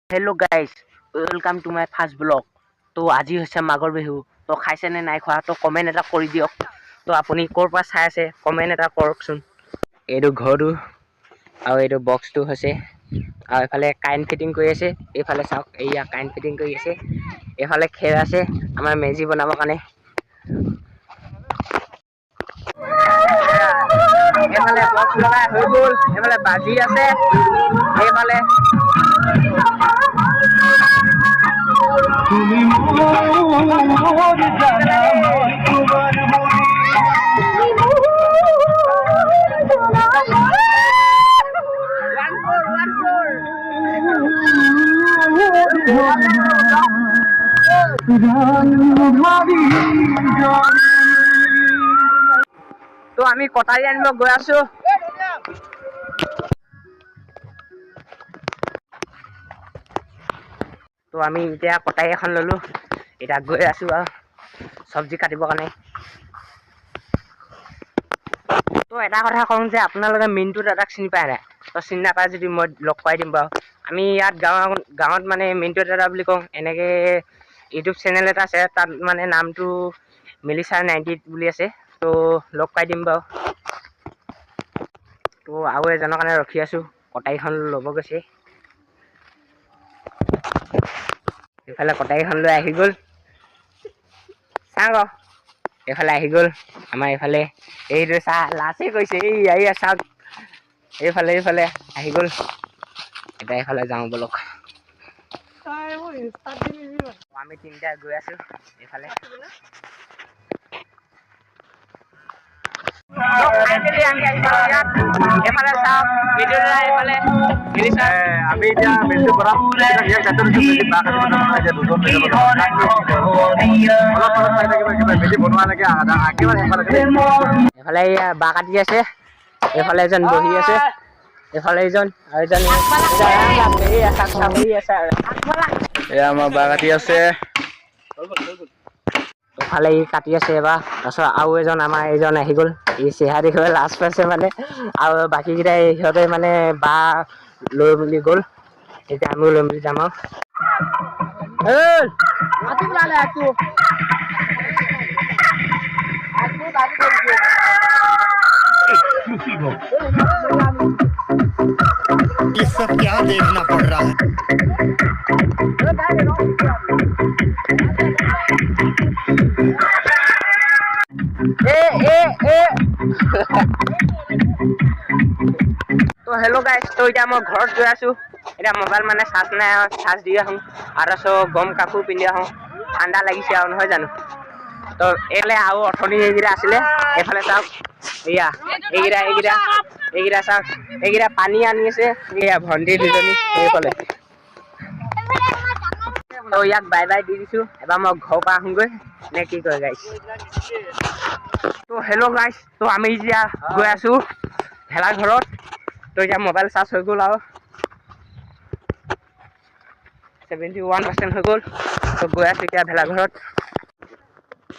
Hello guys, welcome to my first blog. तो आज হৈছে মাঘৰ বিহু। তো খাইছে নে নাই খোৱা তো কমেন্ট এটা কৰি দিয়ক। তো আপুনি ক'ৰ পৰা চাই আছে কমেন্ট এটা কৰকচোন। এইটো ঘৰটো আৰু এইটো বক্সটো হৈছে আৰু এফালে কাৰেণ্ট ফিটিং কৰি আছে। এইফালে চাওক এইয়া কাৰেণ্ট ফিটিং কৰি আছে। এইফালে খেৰ আছে আমাৰ মেজি বনাবৰ কাৰণে। এইফালে বক্স লগাই হৈ গ'ল, এইফালে বাজি আছে, এইফালে তো আমি কটাৰী আনিব গৈ আছো। তো আমি এতিয়া কটাৰী এখন ললো, এতিয়া গৈ আছো আৰু চব্জি কাটিবৰ কাৰণে। তো এটা কথা কওঁ যে আপোনালোকে মিণ্টু দাদাক চিনি পায় নাই? তো চিনি নাপায় যদি মই লগ পাই দিম বাৰু। আমি ইয়াত গাঁৱত মানে মিণ্টু দাদা বুলি কওঁ। এনেকে ইউটিউব চেনেল এটা আছে, তাত মানে নামটো মেলিছা 98 বুলি আছে। তো লগ পাই দিম বাৰু। তো আৰু এজনৰ কাৰণে ৰখি আছো, কটাৰীখন ল'ব গৈছে। এইফালে কটাৰীখন লৈ আহি গ'ল, চাওঁ এইফালে আহি গ'ল আমাৰ এইফালে। এইটো চাহ লাচে কৈছে এই চাওক এইফালে আহি গ'ল। এতিয়া এইফালে যাওঁ বলক। আমি তিনিটা গৈ আছো এইফালে। এইফালে চাওক আমি এতিয়া মেজিটো বনাম। মেজি বনোৱালৈকে এইফালে বাঁহ কাটি আছে, এইফালে এজন বহি আছে, এইফালে এজন আৰু এজন এয়া আমাৰ বাঁহ কাটি আছে। ইফালে ই কাটি আছে এবাৰ। তাৰপিছত আৰু এজন আমাৰ এইজন আহি গ'ল, ই চেহেৰা দেখিবলৈ লাজ পাইছে মানে। আৰু বাকী কেইটাই সিহঁতে মানে বাঁহ লৈ মেলি গ'ল। এতিয়া আমিও লৈ মেলি যাম আৰু। ये सब क्या देखना पड़ रहा है? তো হেল্ল' গাইছ, তো এতিয়া মই ঘৰত গৈ আছো। এতিয়া মোবাইল মানে চাৰ্জ নাই, চাৰ্জ দি আহোঁ আৰু গৰম কাপোৰ পিন্ধি আহোঁ, ঠাণ্ডা লাগিছে আৰু নহয় জানো। তো এইফালে আৰু অথনি এইকেইটা আছিলে, এইফালে চাওক এইয়া এইকেইটা চাওক, এইকেইটা পানী আনি আছে। এইয়া ভণ্টি দুজনী এইফালে। তো ইয়াক বাই বাই দি দিছো। এবাৰ মই ঘৰৰ পৰা আহোঁগৈ নে কি কয় গাইছ। তো হেল্ল' গাইছ, তো আমি এতিয়া গৈ আছো ভেলাঘৰত। তো এতিয়া মোবাইল চাৰ্জ হৈ গ'ল আৰু 71% হৈ গ'ল। তো গৈ আছো এতিয়া ভেলাঘৰত।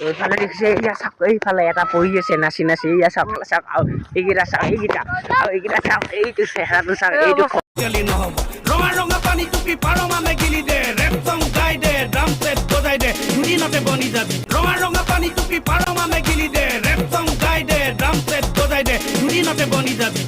এইফালে দেখিছে এইয়া চাওক, এইফালে এটা পৰি আছে নাচি নাচি। এইয়া চাওক আৰু এইকেইটা চাওক, এইকেইটা চাওক, এইটো চেহেৰাটো চাওক, এইটো ৰঙা ৰঙা পানী টুপি পাৰ মানে গিলি দে, ৰেপ সং গাই দে, ড্ৰাম সেট বজাই দে, দুদিনতে বনি যাবি। ৰঙা ৰঙা পানী টুপি পাৰ মানে গিলি দে, ৰেপ সং গাই দে, ড্ৰাম সেট বজাই দে, দুদিনতে বনি যাবি।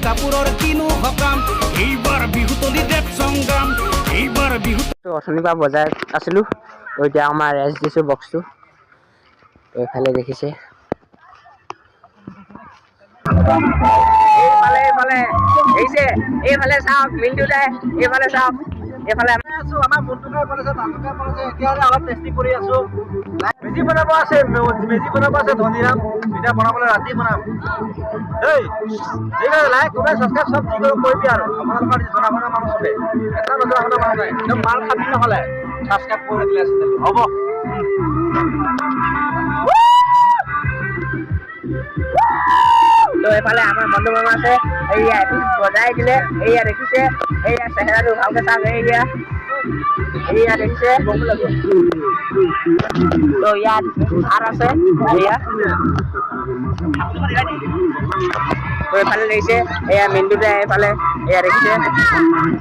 কাপোৰৰ কিনো সকাম, এইবাৰ বিহুতলি দেৱ সংগ্ৰাম, এইবাৰ বিহু। অথনিৰ পৰা বজাই আছিলো, এতিয়া আমাৰ ৰেষ্ট দিছো বক্সটো। এইফালে দেখিছে এইফালে দেখিছে এইফালে চাওক মিণ্টু দাই এইফালে চাওক এইফালে আমাৰ মনটোকে বনাইছে তাতোকে বনাইছে এতিয়া অলপ টেষ্টি কৰি আছো মেজি বনাব আছে ধনীৰাম এতিয়া বনাবলৈ ৰাতি বনাম দেই ঠিক আছে লাইক কমেণ্ট ছাবস্ক্ৰাইব চব যি কৰিব কৰিবি আৰু আপোনালোকৰ জনা শুনা মানুহ চবে এটা নজনা শুনা মানুহ নাই একদম মাল খাবি নহ'লে ছাবস্ক্ৰাইব কৰি দিলে হ'ব তো এইফালে আমাৰ বন্ধু মামা আছে এইয়া বজাই দিলে এইয়া দেখিছে এইয়া চেহেৰাটো ভালকে চাওক এইয়া দেখিছে তো ইয়াত ভাত আছে এইয়া তো এইফালে দেখিছে এয়া মিণ্টুতে এইফালে এয়া দেখিছে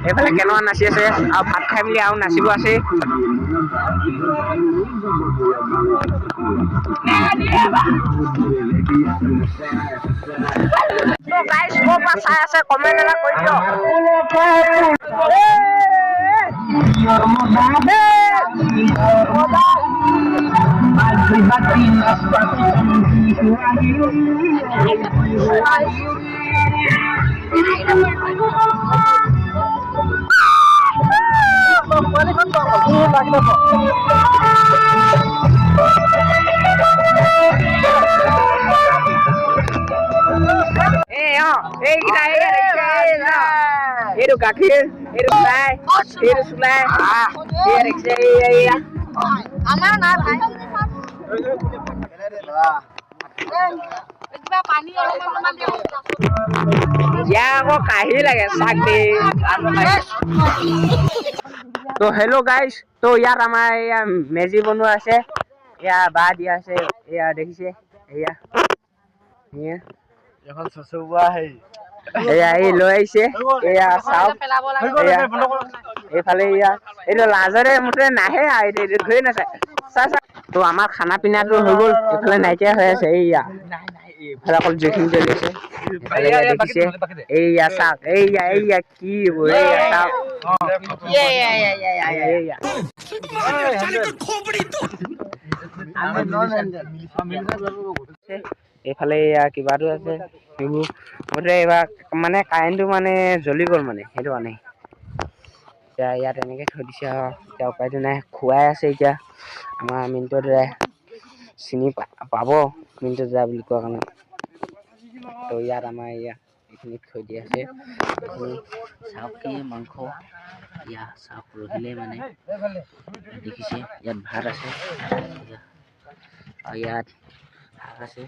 এইফালে কেনেকুৱা নাচি আছে আৰু ভাত খাই মেলি আৰু নাচিব আছে তো গাইস ক'ৰ পৰা চাই আছে কমেণ্ট এটা কৰি দিয়ক এইটো গাখীৰ এইটো চুলাই এইটো চুলাই এয়া দেখিছে এয়া আমাৰ না ভাই পানী অলপমান ইয়াৰ আকৌ কাহি লাগে চাক দে তো হেল্ল' গাইজ তো ইয়াত আমাৰ এয়া মেজি বনোৱা আছে এয়া বাঁহ দিয়া আছে এয়া দেখিছে এয়া এখন চচুৱা হেই এয়া এই লৈ আহিছে এয়া চাওক এইফালে এয়া এইটো লাজৰে মুঠতে নাহে আৰু এইটো ধৰি নাচায় চা চা তো আমাৰ খানা পিনাটো হৈ গ'ল এইফালে নাইকিয়া হৈ আছে এইয়া এইফালে অকল জুইখিনি জ্বলি আছে দেখিছে এইয়া চাওক এইয়া কি এইয়া চাওক এইফালে এয়া কিবাটো আছে সেইবোৰ মুঠতে এইবাৰ মানে কাৰেণ্টটো মানে জ্বলি গ'ল মানে সেইটো মানে এতিয়া ইয়াত এনেকৈ থৈ দিছে আৰু এতিয়া উপায়টো নাই খুৱাই আছে এতিয়া আমাৰ মিণ্টু দাদাই চিনি পাব মিণ্টু দাদা বুলি কোৱা কাৰণে তো ইয়াত আমাৰ এয়া এইখিনি থৈ দি আছে এইখিনি চাওক কি মাংস ইয়া চাওক ৰহিলে মানে দেখিছে ইয়াত ভাত আছে আৰু ইয়াত শাক আছে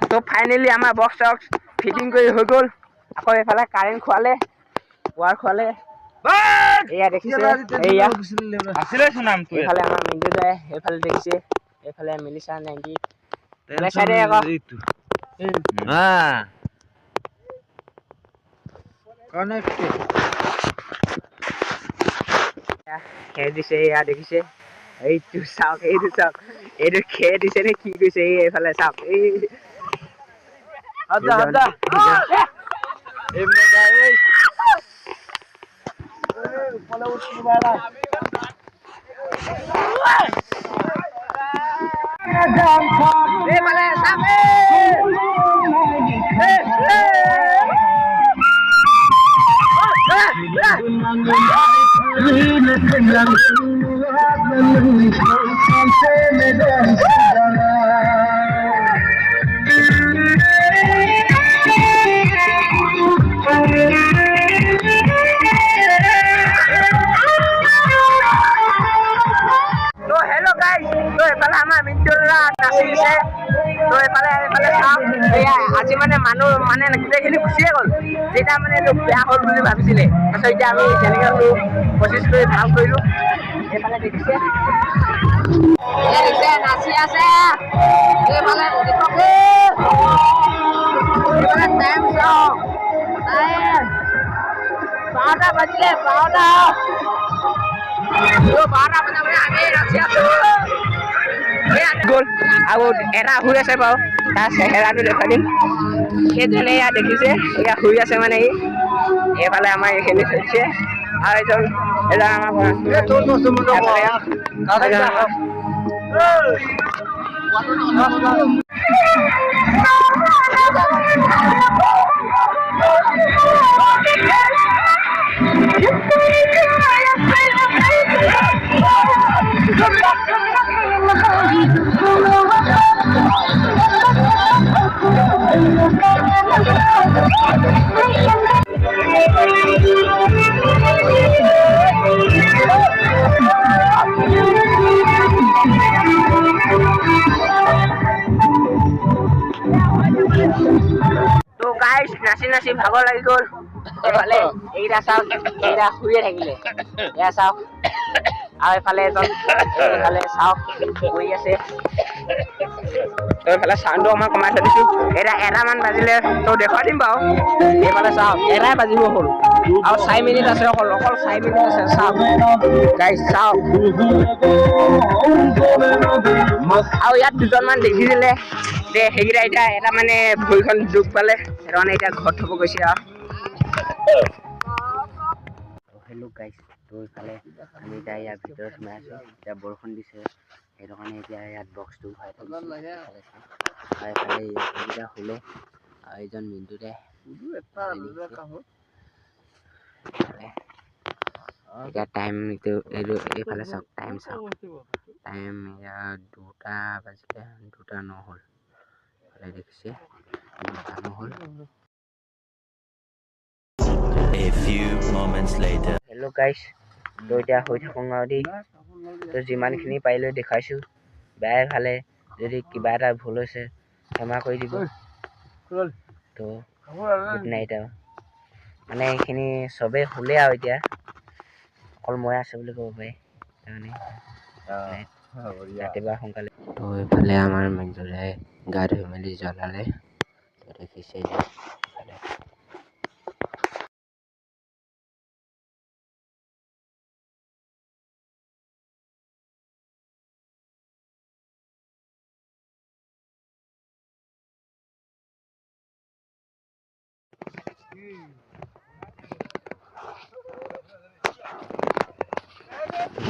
তো ফাইনেলি আমাৰ বক্স চক্স ফিটিং কৰি হৈ গ'ল আকৌ এইফালে কাৰেণ্ট খোৱালে ৱাৰ খোৱালে এয়া দেখিছে এয়া এইফালে আমাৰ মিণ্টু দাই এইফালে দেখিছে এইফালে মিলিছা 90 চাইডে আকৌ খেৰ দিছে এয়া দেখিছে এইটো চাওক এইটো খেৰ দিছে নে কি কৈছে এইফালে চাওক এই আজি মানে মানুহ মানে গোটেইখিনি গুচিয়ে গ'ল যেতিয়া মানে এইটো বেয়া হ'ল বুলি ভাবিছিলে তাৰপিছত এতিয়া আমি যেনেকৈ হ'লেও প্ৰচেছ কৰি ভাল কৰিলোঁ এইফালে দেখিছে নাচি আছে এইফালে টাইম চাওক 12টা বাজিলে 12টা বজাবলৈ আমি নাচি আছোঁ গ'ল আৰু এটা শুই আছে বাৰু তাৰ চেহেৰাটো দেখাই দিম সেইজনে এয়া দেখিছে এয়া শুই আছে মানে এইফালে আমাৰ এইখিনি থৈছে আৰু এইজন তো গাইছ নাচি নাচি ভাগৰ লাগি গ'ল এইফালে এইকেইটা চাওক এইকেইটা শুয়ে থাকিলে এয়া চাওক আৰু এইফালে এজন এইফালে চাওক শুই আছে তো এইফালে চাউণ্ডটো অকণমান কমাই থৈ দিছোঁ এতিয়া এটামান বাজিলে তো দেখুৱাই দিম বাৰু এইফালে চাওক এটাই বাজিব হ'ল আৰু 4 মিনিট আছে অকল 4 মিনিট আছে চাওক গাইছ চাওক আৰু ইয়াত দুজনমান দেখিছিলে যে সেইকেইটা এতিয়া এটা মানে ভৰিখন দুখ পালে সেইটো কাৰণে এতিয়া ঘৰত থ'ব গৈছে আৰু হেল্ল' গাইছ তো এইফালে আমি এতিয়া ইয়াৰ ভিতৰত সোমাই আছোঁ এতিয়া বৰষুণ দিছে সেইটো কাৰণে এতিয়া ইয়াত বক্সটো ভৰাই থৈ দিছোঁ এইফালে এইকেইটা শুলে আৰু এইজন মিণ্টুতে এতিয়া টাইমটো এইফালে চাওক টাইম চাওক টাইম ইয়াত 2টা বাজিলে 2:09 হ'ল দেখিছে 2:09 হ'ল A few moments later. Hello' গাইছ তো এতিয়া হৈ থাকোঁ আৰু দেই তো যিমানখিনি পাৰিলোঁ দেখাইছোঁ বেয়াই ভালে যদি কিবা এটা ভুল হৈছে ক্ষমা কৰি দিব তো গুড নাইট আৰু মানে এইখিনি চবেই শুলে আৰু এতিয়া অকল মই আছোঁ বুলি ক'ব পাৰি তাৰমানে ৰাতিপুৱা সোনকালে তো এইফালে আমাৰ মিণ্টুদাই গা ধুই মেলি জ্বলালে তো দেখিছে এইফালে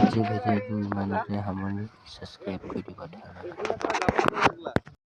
আজি ভিডিঅ'টো ইমানতে সামৰণি ছাবস্ক্ৰাইব কৰি দিব ধন্যবাদ